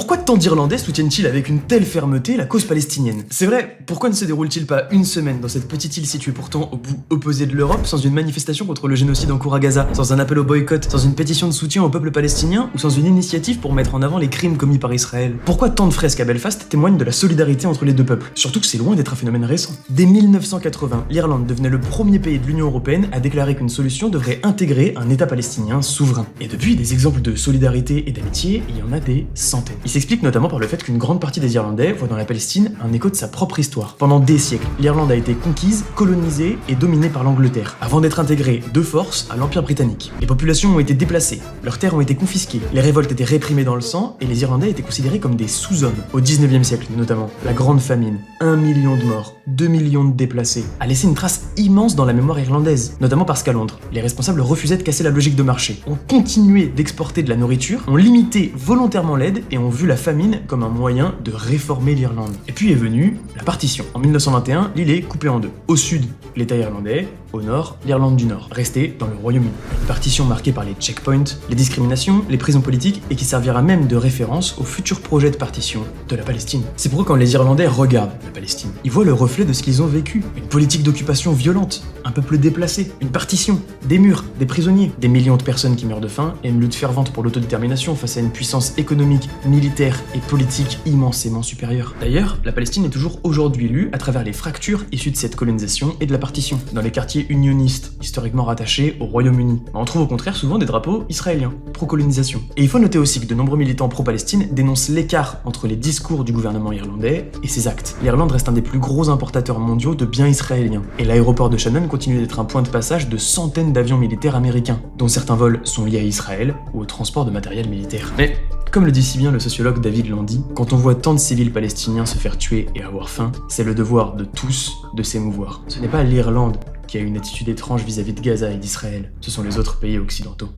pourquoi tant d'Irlandais soutiennent-ils avec une telle fermeté la cause palestinienne? C'est vrai, pourquoi ne se déroule-t-il pas une semaine dans cette petite île située pourtant au bout opposé de l'Europe sans une manifestation contre le génocide en cours à Gaza, sans un appel au boycott, sans une pétition de soutien au peuple palestinien ou sans une initiative pour mettre en avant les crimes commis par Israël? Pourquoi tant de fresques à Belfast témoignent de la solidarité entre les deux peuples? Surtout que c'est loin d'être un phénomène récent. Dès 1980, l'Irlande devenait le premier pays de l'Union européenne à déclarer qu'une solution devrait intégrer un État palestinien souverain. Et depuis, des exemples de solidarité et d'amitié, il y en a des centaines. Il s'explique notamment par le fait qu'une grande partie des Irlandais voient dans la Palestine un écho de sa propre histoire. Pendant des siècles, l'Irlande a été conquise, colonisée et dominée par l'Angleterre, avant d'être intégrée de force à l'Empire britannique. Les populations ont été déplacées, leurs terres ont été confisquées, les révoltes étaient réprimées dans le sang et les Irlandais étaient considérés comme des sous-hommes. Au 19e siècle notamment, la Grande Famine, 1 million de morts, 2 millions de déplacés, a laissé une trace immense dans la mémoire irlandaise, notamment parce qu'à Londres, les responsables refusaient de casser la logique de marché, ont continué d'exporter de la nourriture, ont limité volontairement l'aide et ont vu la famine comme un moyen de réformer l'Irlande. Et puis est venue la partition. En 1921, l'île est coupée en deux. Au sud, l'État irlandais, au nord, l'Irlande du Nord, restée dans le Royaume-Uni. Une partition marquée par les checkpoints, les discriminations, les prisons politiques et qui servira même de référence au futur projet de partition de la Palestine. C'est pourquoi quand les Irlandais regardent la Palestine, ils voient le reflet de ce qu'ils ont vécu. Une politique d'occupation violente, un peuple déplacé, une partition, des murs, des prisonniers, des millions de personnes qui meurent de faim et une lutte fervente pour l'autodétermination face à une puissance économique, militaire et politique immensément supérieure. D'ailleurs, la Palestine est toujours aujourd'hui lue à travers les fractures issues de cette colonisation et de la partition, dans les quartiers unionistes, historiquement rattachés au Royaume-Uni. On trouve au contraire souvent des drapeaux israéliens, pro-colonisation. Et il faut noter aussi que de nombreux militants pro-Palestine dénoncent l'écart entre les discours du gouvernement irlandais et ses actes. L'Irlande reste un des plus gros importateurs mondiaux de biens israéliens, et l'aéroport de Shannon continue d'être un point de passage de centaines d'avions militaires américains, dont certains vols sont liés à Israël ou au transport de matériel militaire. Mais comme le dit si bien le sociologue David Landy, quand on voit tant de civils palestiniens se faire tuer et avoir faim, c'est le devoir de tous de s'émouvoir. Ce n'est pas l'Irlande qui a une attitude étrange vis-à-vis de Gaza et d'Israël, ce sont les autres pays occidentaux.